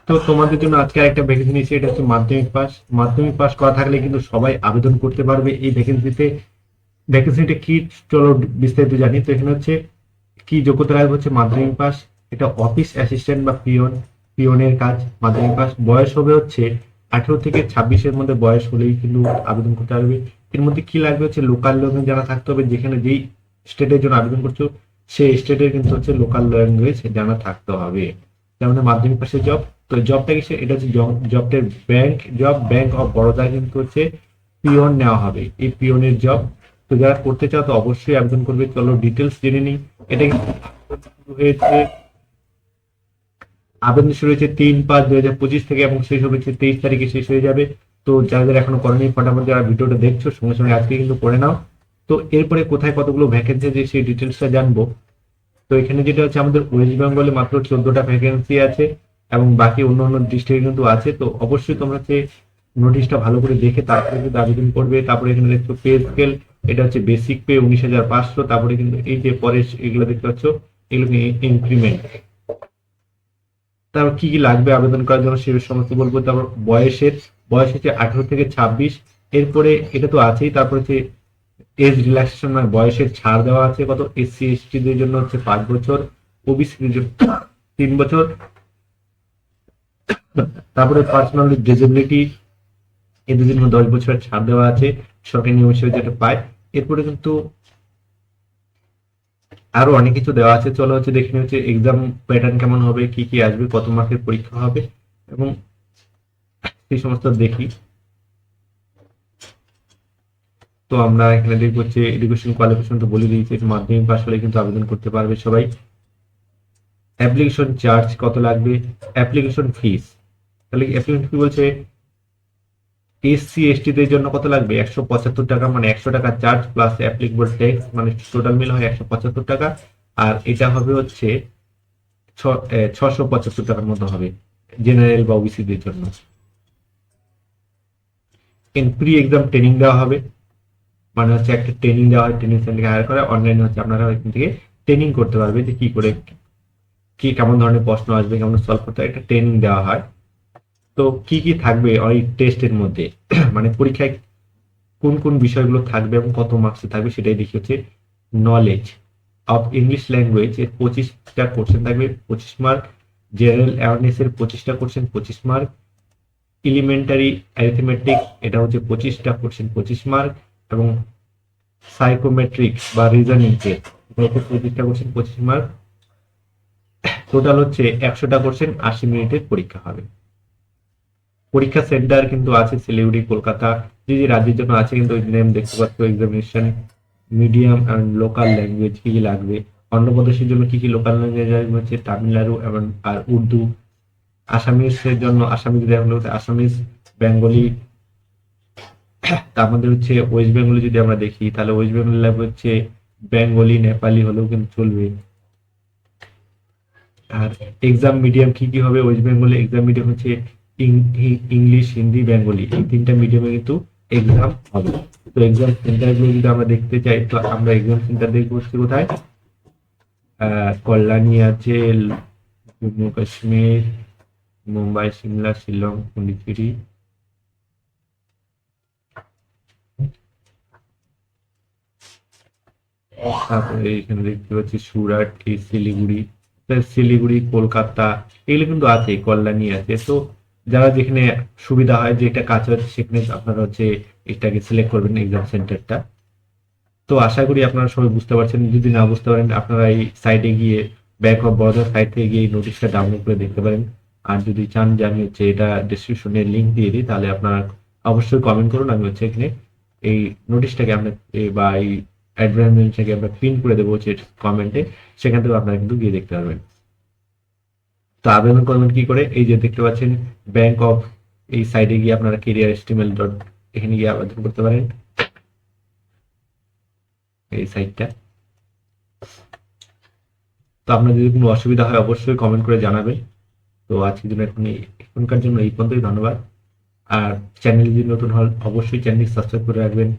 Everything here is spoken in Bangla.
তো তোমাদের জন্য আজকে আরেকটা ভ্যাকেন্সি নিয়েছি, এটা হচ্ছে মাধ্যমিক পাস করা থাকলে কিন্তু সবাই আবেদন করতে পারবে এই ভ্যাকেন্সিতে। ভ্যাকেন্সিটা কি, চলো বিস্তারিত জানি। তো এখানে হচ্ছে কি যোগ্যতা লাগবে, হচ্ছে মাধ্যমিক পাস। এটা অফিস অ্যাসিস্ট্যান্ট বা পিওনের কাজ, মাধ্যমিক পাস। বয়স হবে হচ্ছে 18 থেকে 26-এর মধ্যে বয়স হলেই কিন্তু আবেদন করতে পারবে। এর মধ্যে কি লাগবে হচ্ছে লোকাল ল্যাঙ্গুয়েজ জানা থাকতে হবে, যেখানে যেই স্টেটের জন্য আবেদন করছো সেই স্টেটের কিন্তু হচ্ছে লোকাল ল্যাঙ্গুয়েজ জানা থাকতে হবে। যেমন মাধ্যমিক পাশের জব। তো জবটা কি, এটা হচ্ছে জবটার ব্যাংক অফ বরোদায় কিন্তু হচ্ছে পিওন নেওয়া হবে, এই পিওনের জব। তো যারা করতে চাও তো অবশ্যই আবেদন করবে। চলো ডিটেলস জেনে নিই। এটা কিন্তু শুরু হয়েছে, আবেদন শুরু হয়েছে 3/5/2025 থেকে এবং শেষ হয়েছে 23 তারিখে শেষ হয়ে যাবে। তো যাদের এখনো করেনি ফটাফট যারা ভিডিওটা দেখছো সঙ্গে সঙ্গে আজকে কিন্তু করে নাও। তো এরপরে কোথায় কতগুলো ভ্যাকেন্সি আছে সেই ডিটেলসটা জানবো। তো এখানে যেটা হচ্ছে আমাদের ওয়েস্ট বেঙ্গলে মাত্র 14টা ভ্যাকেন্সি আছে এবং বাকি অন্য অন্য ডিস্ট্রিক্টে কিন্তু আছে। তো অবশ্যই তোমরা হচ্ছে নোটিশটা ভালো করে দেখে তারপরে কিন্তু আবেদন করবে। তারপরে এখানে দেখছো পে স্কেল, এটা হচ্ছে বেসিক পে 19,500। তারপরে কিন্তু এই যে পরে এগুলো দেখতে পাচ্ছ, এগুলো ইনক্রিমেন্ট। তারপর কি কি লাগবে আবেদন করার জন্য সে সমস্ত বলবো। তারপর বয়স হচ্ছে 18 থেকে 26। এরপরে এটা তো আছেই, তারপর হচ্ছে এজ রিল্যাক্সেশন মানে বয়সের ছাড় দেওয়া আছে কত, এসসি এসটি দের জন্য হচ্ছে 5 বছর, ওবিসিদের জন্য 3 বছর। তারপরে পার্সোনাল ডিসেবিলিটি এদের জন্য 10 বছরের ছাড় দেওয়া আছে, সরকারি নিয়ম হিসেবে যেটা পায়। এরপরে কিন্তু আরো অনেক কিছু দেওয়া আছে। চলো হচ্ছে দেখে নিই হচ্ছে এক্সাম প্যাটার্ন কেমন হবে, কি কি আসবে, কত মার্কের পরীক্ষা হবে এবং সেই সমস্ত দেখি। তো আমরা এখানে দেখবো হচ্ছে এডুকেশন কোয়ালিফিকেশন তো বলে দিয়েছি, মাধ্যমিক পাস হলে কিন্তু আবেদন করতে পারবে সবাই। অ্যাপ্লিকেশন চার্জ কত লাগবে, অ্যাপ্লিকেশন ফিস, তাহলে অ্যাপ্লিকেশন ফি বলছে এসসি এসটি দের জন্য কত লাগবে 175 টাকা, মানে 100 টাকা চার্জ প্লাস অ্যাপ্লিকেবল ট্যাক্স, মানে টোটাল মিল হয় 175 টাকা। আর এটা হবে হচ্ছে 675 টাকার মতো হবে জেনারেল বা ওবিসি দের জন্য। প্রি এক্সাম ট্রেনিং দেওয়া হবে, মানে হচ্ছে একটা ট্রেনিং দেওয়া হয়, ট্রেনিং সেন্টারে হায়ার করে অনলাইনে হচ্ছে আপনারা এখান থেকে ট্রেনিং করতে পারবে যে কি করে কি কেমন ধরনের প্রশ্ন আসবে, কেমন সলভ করতে হয়, একটা ট্রেনিং দেওয়া হয়। তো কি কি থাকবে ওই টেস্টের মধ্যে মানে পরীক্ষায় কোন কোন বিষয়গুলো থাকবে এবং কত মার্কসে থাকবে সেটাই দেখি হচ্ছে। নলেজ অফ ইংলিশ ল্যাঙ্গুয়েজ এর 25টা কোশ্চেন থাকবে, 25 মার্ক। জেনারেল অ্যাওয়ারনেস এর 25টা কোশ্চেন, 25 মার্ক। এলিমেন্টারি অ্যারিথমেটিক এটা হচ্ছে 25টা কোশ্চেন, 25 মার্ক। এবং সাইকোমেট্রিক্স বা রিজনিং এর এটা হচ্ছে 25টা কোশ্চেন, 25 মার্ক। টোটাল হচ্ছে 100টা কোশ্চেন, 80 মিনিটের পরীক্ষা হবে। পরীক্ষা সেন্টার কিন্তু আছে শিলিগুড়ি, কলকাতা, যে যে রাজ্যের জন্য আছে কিন্তু ওই নেম দেখতে পাচ্ছ। Examination medium and local language কি কি লাগবে, অন্ধ্রপ্রদেশের জন্য কি কি লোকাল ল্যাঙ্গুয়েজ লাগবে হচ্ছে তামিলনাড়ু এবং আর উর্দু। আসামিসের জন্য আসামিজ লাগবে হচ্ছে আসামিজ, বেঙ্গলি। তার মধ্যে হচ্ছে ওয়েস্ট বেঙ্গলি যদি আমরা দেখি তাহলে ওয়েস্ট বেঙ্গলি লাগবে হচ্ছে বেঙ্গলি, নেপালি হলেও কিন্তু চলবে। আর এক্সাম মিডিয়াম কি কি হবে ওয়েস্ট বেঙ্গলে, এক্সাম মিডিয়াম হচ্ছে ইংলিশ, হিন্দি, বেঙ্গলি, এই 3টা মিডিয়ামে কিন্তু এক্সাম হবে। তো এক্সাম সেন্টার গুলো যদি আমরা দেখতে চাই তো আমরা এক্সাম সেন্টার দেখবো হচ্ছে কোথায়, কল্যাণী আছে, জম্মু কাশ্মীর, মুম্বাই, সিমলা, শিলং, পন্ডিচেরি। তারপরে এখানে দেখতে পাচ্ছি সুরাট, এই শিলিগুড়ি, শিলিগুড়ি, কলকাতা, এগুলো কিন্তু আছে, কল্যাণী আছে। তো যারা যেখানে সুবিধা হয়, যেটা কাছে হচ্ছে সেখানে আপনারা হচ্ছে এটাকে সিলেক্ট করবেন এক্সাম সেন্টারটা। তো আশা করি আপনারা সবাই বুঝতে পারছেন। যদি না বুঝতে পারেন আপনারা এই সাইটে গিয়ে ব্যাংক অফ বরোদা সাইট থেকে গিয়ে এই নোটিশটা ডাউনলোড করে দেখতে পারেন। আর যদি চান যে আমি হচ্ছে এটা ডিসক্রিপশনে লিংক দিয়ে দিই তাহলে আপনারা অবশ্যই কমেন্ট করুন, আমি হচ্ছে এখানে এই নোটিশটাকে আমরা বা এই অ্যাডভার্টাইজমেন্টটাকে আমরা প্রিন্ট করে দেবো হচ্ছে কমেন্টে, সেখান থেকে আপনারা কিন্তু গিয়ে দেখতে পারবেন। তো আবেদন করবেন কি করে, এই যে দেখতে পাচ্ছেন ব্যাংক অফ, এই সাইটে গিয়ে আপনারা কেরিয়ার এস্টিমেল ডট এখানে গিয়ে আবেদন করতে পারেন, এই সাইটটা। তো আপনার যদি কোনো অসুবিধা হয় অবশ্যই কমেন্ট করে জানাবেন। তো আজকের জন্য এখনকার জন্য এই পর্যন্তই, ধন্যবাদ। আর চ্যানেল যদি নতুন হন অবশ্যই চ্যানেলটি সাবস্ক্রাইব করে রাখবেন।